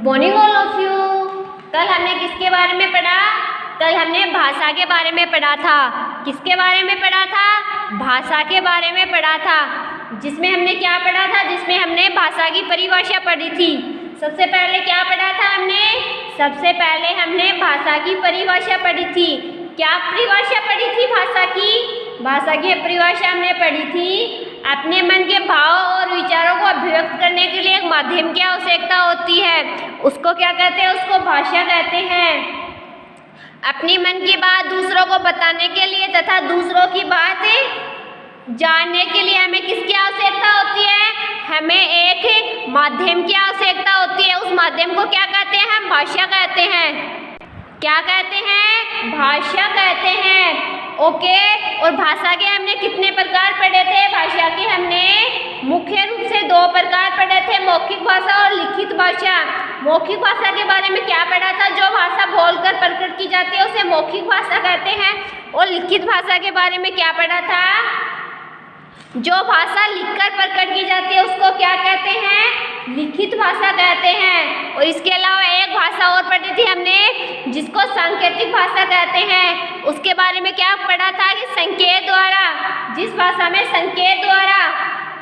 Morning all of you. कल हमने किसके बारे में पढ़ा? कल हमने भाषा के बारे में पढ़ा था। किसके बारे में पढ़ा था? भाषा के बारे में पढ़ा था। जिसमें हमने क्या पढ़ा था? जिसमें हमने भाषा की परिभाषा पढ़ी थी। सबसे पहले क्या पढ़ा था हमने? सबसे पहले हमने भाषा की परिभाषा पढ़ी थी। क्या परिभाषा पढ़ी थी भाषा की? भाषा की परिभाषा हमने पढ़ी थी अपने मन के भाव और विचारों को अभिव्यक्त करने के लिए एक माध्यम की आवश्यकता होती है। उसको क्या कहते हैं? उसको भाषा कहते हैं। अपनी मन की बात दूसरों को बताने के लिए तथा दूसरों की बात जानने के लिए हमें किसकी आवश्यकता होती है? हमें एक माध्यम की आवश्यकता होती है। उस माध्यम को क्या कहते हैं? हम भाषा कहते हैं। क्या कहते हैं? भाषा कहते हैं। ओके। और भाषा के हमने कितने प्रकार पढ़े थे? भाषा के हमने मुख्य रूप से दो प्रकार पढ़े थे, मौखिक भाषा और लिखित भाषा। मौखिक भाषा के बारे में क्या पढ़ा था? जो भाषा बोलकर प्रकट की जाती है उसे मौखिक भाषा कहते हैं। और लिखित भाषा के बारे में क्या पढ़ा था? जो भाषा लिखकर प्रकट की जाती है उसको क्या कहते हैं? लिखित भाषा कहते हैं। और इसके अलावा एक भाषा और पढ़ी थी हमने जिसको सांकेतिक भाषा कहते हैं। उसके बारे में क्या पढ़ा था कि संकेत द्वारा, जिस भाषा में संकेत द्वारा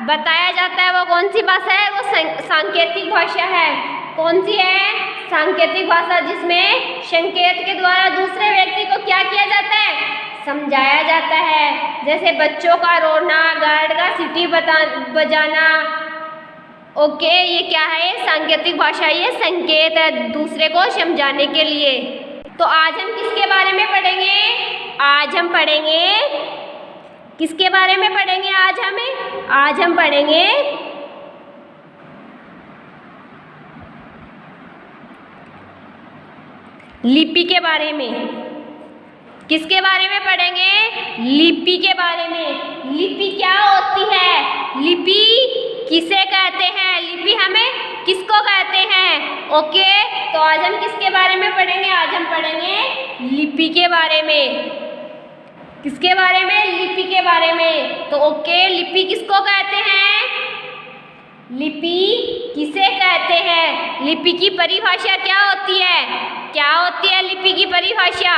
बताया जाता है वो कौन सी भाषा है? वो सांकेतिक भाषा है। कौन सी है? सांकेतिक भाषा, जिसमें संकेत के द्वारा दूसरे व्यक्ति को क्या किया जाता है? समझाया जाता है। जैसे बच्चों का रोना, गार्ड का सीटी बजाना। ओके, ये क्या है? सांकेतिक भाषा। ये संकेत है दूसरे को समझाने के लिए। तो आज हम किसके बारे में पढ़ेंगे? आज हम पढ़ेंगे किसके बारे में पढ़ेंगे? आज हम पढ़ेंगे लिपि के बारे में। किसके बारे में पढ़ेंगे? लिपि के बारे में। लिपि क्या होती है? लिपि किसे कहते हैं? लिपि हमें किसको कहते हैं? ओके, तो आज हम किसके बारे में पढ़ेंगे? आज हम पढ़ेंगे लिपि के बारे में। किसके बारे में? लिपि के बारे में। तो ओके, लिपि किसको कहते हैं? लिपि किसे कहते हैं? लिपि की परिभाषा क्या होती है? क्या होती है लिपि की परिभाषा?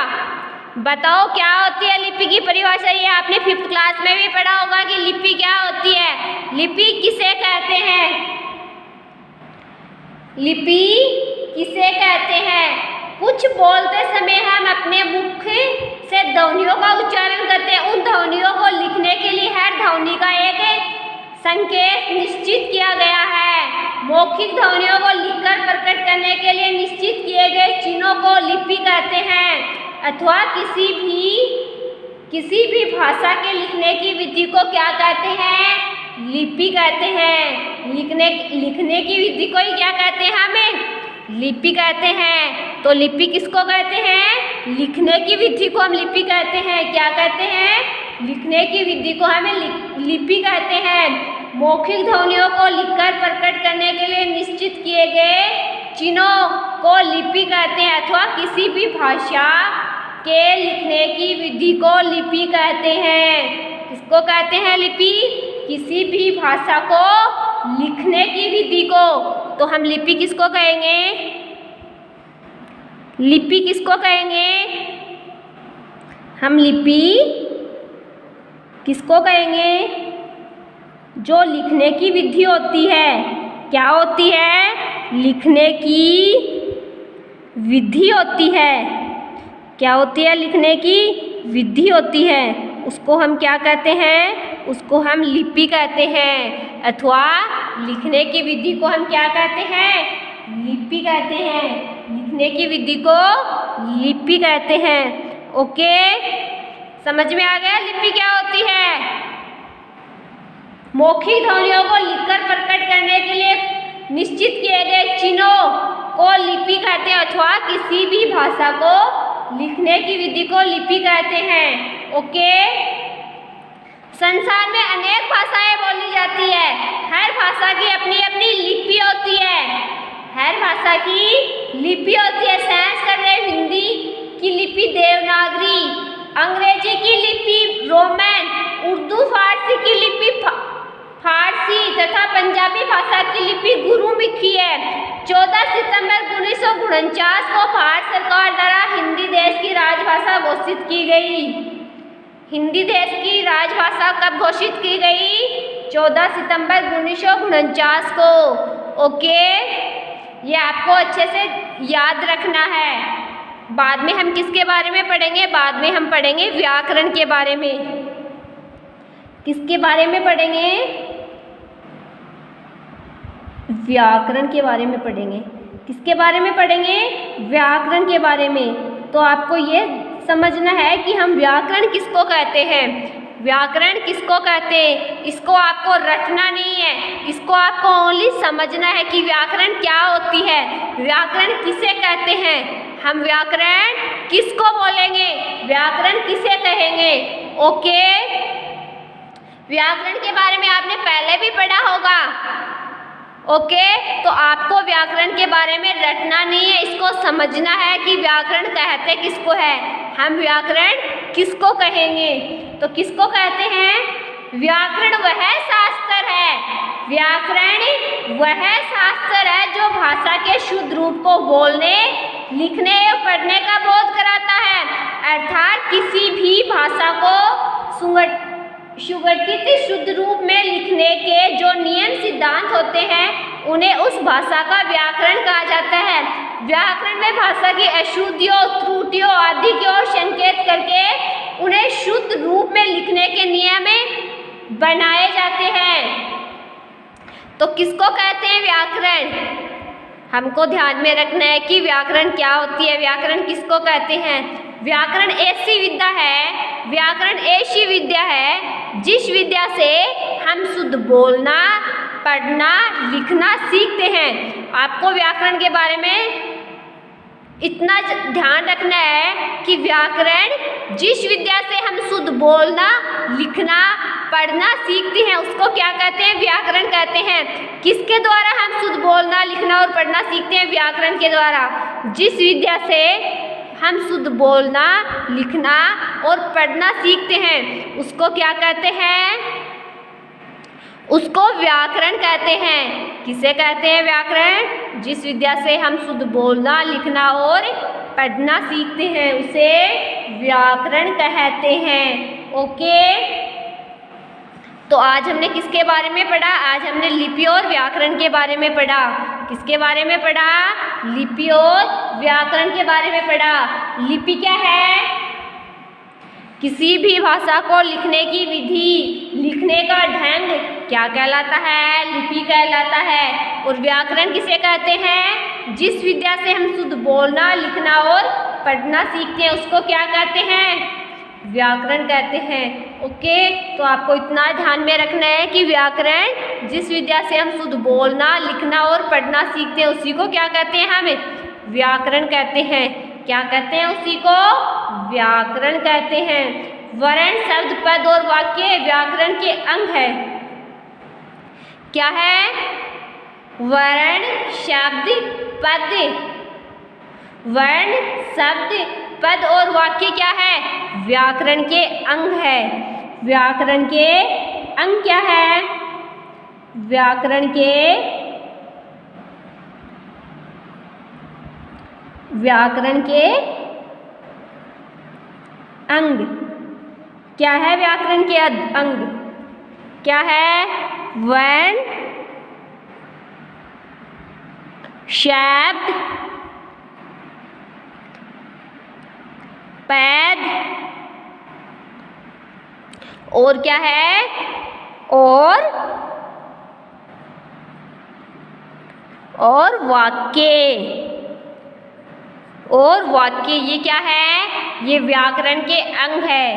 बताओ क्या होती है लिपि की परिभाषा? ये आपने 5th क्लास में भी पढ़ा होगा कि लिपि क्या होती है। लिपि किसे कहते हैं? लिपि किसे कहते हैं? कुछ बोलते समय हम अपने मुख से ध्वनियों का उच्चारण करते हैं। उन ध्वनियों को लिखने के लिए हर ध्वनि का एक संकेत निश्चित किया गया है। मौखिक ध्वनियों को लिखकर प्रकट करने के लिए निश्चित किए गए चिन्हों को लिपि कहते हैं। अथवा किसी भी भाषा के लिखने की विधि को क्या कहते हैं? लिपि कहते हैं। लिखने की विधि को ही क्या कहते हैं? हमें लिपि कहते हैं। तो लिपि किसको कहते हैं? लिखने की विधि को हम लिपि कहते हैं। क्या कहते हैं? लिखने की विधि को हमें लिपि कहते हैं। मौखिक ध्वनियों को लिखकर प्रकट करने के लिए निश्चित किए गए चिन्हों को लिपि कहते हैं। अथवा किसी भी भाषा के लिखने की विधि को लिपि कहते हैं। किसको कहते हैं? लिपि। किसी भी भाषा को लिखने की विधि को। तो हम लिपि किसको कहेंगे? लिपि किसको कहेंगे? हम लिपि किसको कहेंगे? जो लिखने की विधि होती है। क्या होती है? लिखने की विधि होती है। क्या होती है? लिखने की विधि होती है। उसको हम क्या कहते हैं? उसको हम लिपि कहते हैं। अथवा लिखने की विधि को हम क्या कहते हैं? लिपि कहते हैं। लिखने की विधि को लिपि कहते हैं। ओके, समझ में आ गया लिपि क्या होती है? मौखिक ध्वनियों को लिखकर प्रकट करने के लिए निश्चित किए गए चिन्हों को लिपि कहते हैं। अथवा किसी भी भाषा को लिखने की विधि को लिपि कहते हैं। ओके। संसार में अनेक भाषाएं बोली जाती है। हर भाषा की अपनी अपनी लिपि होती है। हर भाषा की लिपि होती है। साइंस कर रहे हिंदी की लिपि देवनागरी, अंग्रेजी की लिपि रोमन, उर्दू फारसी की लिपि फारसी तथा पंजाबी भाषा की लिपि गुरुमुखी है। 14 सितंबर 1949 को भारत सरकार द्वारा हिंदी देश की राजभाषा घोषित की गई। हिंदी देश की राजभाषा कब घोषित की गई? 14 सितंबर 1949 को। ओके, ये आपको अच्छे से याद रखना है। बाद में हम किसके बारे में पढ़ेंगे? बाद में हम पढ़ेंगे व्याकरण के बारे में। किसके बारे में पढ़ेंगे? व्याकरण के बारे में पढ़ेंगे। किसके बारे में पढ़ेंगे? व्याकरण के बारे में। तो आपको ये समझना है कि हम व्याकरण किसको कहते हैं। व्याकरण किसको कहते हैं, इसको आपको रटना नहीं है, इसको आपको ओनली समझना है कि व्याकरण क्या होती है, व्याकरण किसे कहते हैं, हम व्याकरण किसको बोलेंगे, व्याकरण किसे कहेंगे। ओके, व्याकरण के बारे में आपने पहले भी पढ़ा होगा। ओके, तो आपको व्याकरण के बारे में रटना नहीं है, इसको समझना है कि व्याकरण कहते किसको है, हम व्याकरण किसको कहेंगे। तो किसको कहते हैं? व्याकरण वह शास्त्र है, व्याकरण वह शास्त्र है जो भाषा के शुद्ध रूप को बोलने, लिखने और पढ़ने का बोध कराता है। अर्थात किसी भी भाषा को सुगठित शुद्ध रूप में लिखने के जो नियम सिद्धांत होते हैं उन्हें उस भाषा का व्याकरण कहा जाता है। व्याकरण में भाषा की अशुद्धियों, त्रुटियों आदि की ओर संकेत करके उन्हें शुद्ध रूप में लिखने के नियम बनाए जाते हैं। तो किसको कहते हैं व्याकरण? हमको ध्यान में रखना है कि व्याकरण क्या होती है, व्याकरण किसको कहते हैं। व्याकरण ऐसी विद्या है, व्याकरण ऐसी विद्या है जिस विद्या से हम शुद्ध बोलना, पढ़ना, लिखना सीखते हैं। आपको व्याकरण के बारे में इतना ध्यान रखना है कि व्याकरण जिस विद्या से हम शुद्ध बोलना, लिखना, पढ़ना सीखते हैं उसको क्या कहते हैं? व्याकरण कहते हैं। किसके द्वारा हम शुद्ध बोलना, लिखना और पढ़ना सीखते हैं? व्याकरण के द्वारा। जिस विद्या से हम शुद्ध बोलना, लिखना और पढ़ना सीखते हैं उसको क्या कहते हैं? उसको व्याकरण कहते हैं। किसे कहते हैं व्याकरण? जिस विद्या से हम शुद्ध बोलना, लिखना और पढ़ना सीखते हैं उसे व्याकरण कहते हैं। ओके, तो आज हमने किसके बारे में पढ़ा? आज हमने लिपि और व्याकरण के बारे में पढ़ा। किसके बारे में पढ़ा? लिपि और व्याकरण के बारे में पढ़ा। लिपि क्या है? किसी भी भाषा को लिखने की विधि, लिखने का ढंग क्या कहलाता है? लिपि कहलाता है। और व्याकरण किसे कहते हैं? जिस विद्या से हम शुद्ध बोलना, लिखना और पढ़ना सीखते हैं उसको क्या कहते हैं? व्याकरण कहते हैं। ओके, तो आपको इतना ध्यान में रखना है कि व्याकरण जिस विद्या से हम शुद्ध बोलना, लिखना और पढ़ना सीखते हैं उसी को क्या कहते हैं? हम व्याकरण कहते हैं। क्या कहते हैं? उसी को व्याकरण कहते हैं। वर्ण, शब्द, पद और वाक्य व्याकरण के अंग है। क्या है? वर्ण, शब्द, पद। वर्ण, शब्द, पद और वाक्य क्या है? व्याकरण के अंग है। व्याकरण के अंग क्या है? व्याकरण के अंग क्या है? व्याकरण के अंग क्या है? वर्ण, शब्द, पद और क्या है? और वाक्य। और वाक्य ये क्या है? ये व्याकरण के अंग है।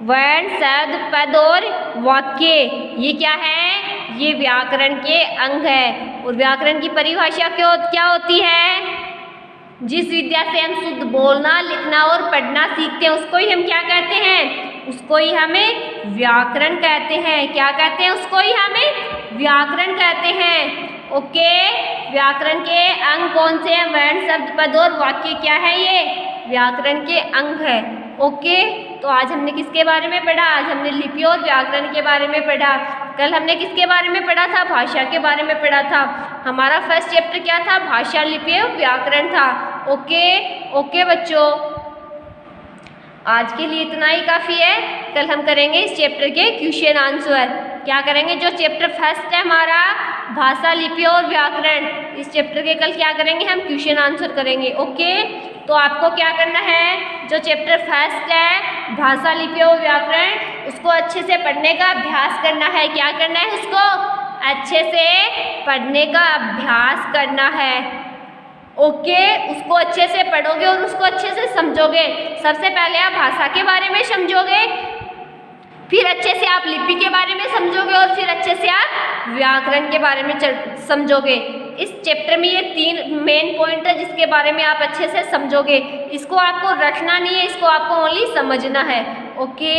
वर्ण, शब्द, पद और वाक्य ये क्या है? ये व्याकरण के अंग है। और व्याकरण की परिभाषा क्या होती है? जिस विद्या से हम शुद्ध बोलना, लिखना और पढ़ना सीखते हैं उसको ही हम क्या कहते हैं? उसको ही हमें व्याकरण कहते हैं। क्या कहते हैं? उसको ही हमें व्याकरण कहते हैं। ओके, व्याकरण के अंग कौन से हैं? वर्ण, शब्द, पद और वाक्य क्या है? ये व्याकरण के अंग है। ओके, तो आज हमने किसके बारे में पढ़ा? आज हमने लिपि और व्याकरण के बारे में पढ़ा। कल हमने किसके बारे में पढ़ा था? भाषा के बारे में पढ़ा था। हमारा फर्स्ट चैप्टर क्या था? भाषा, लिपि और व्याकरण था। ओके बच्चों, आज के लिए इतना ही काफ़ी है। कल हम करेंगे इस चैप्टर के क्वेश्चन आंसर। क्या करेंगे? जो चैप्टर फर्स्ट है हमारा भाषा, लिपि और व्याकरण, इस चैप्टर के कल क्या करेंगे? हम क्वेश्चन आंसर करेंगे। ओके, तो आपको क्या करना है? जो चैप्टर फर्स्ट है भाषा, लिपि और व्याकरण, उसको अच्छे से पढ़ने का अभ्यास करना है। क्या करना है? उसको अच्छे से पढ़ने का अभ्यास करना है। ओके, उसको अच्छे से पढ़ोगे और उसको अच्छे से समझोगे। सबसे पहले आप भाषा के बारे में समझोगे, फिर अच्छे से आप लिपि के बारे में समझोगे और फिर अच्छे से आप व्याकरण के बारे में समझोगे। इस चैप्टर में ये 3 मेन पॉइंट है जिसके बारे में आप अच्छे से समझोगे। इसको आपको रखना नहीं है, इसको आपको ओनली समझना है। ओके,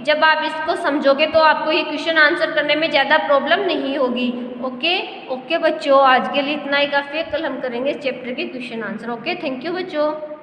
जब आप इसको समझोगे तो आपको ये क्वेश्चन आंसर करने में ज़्यादा प्रॉब्लम नहीं होगी। ओके बच्चों, आज के लिए इतना ही काफ़ी है। कल हम करेंगे इस चैप्टर के question answer. Okay, thank you बच्चों।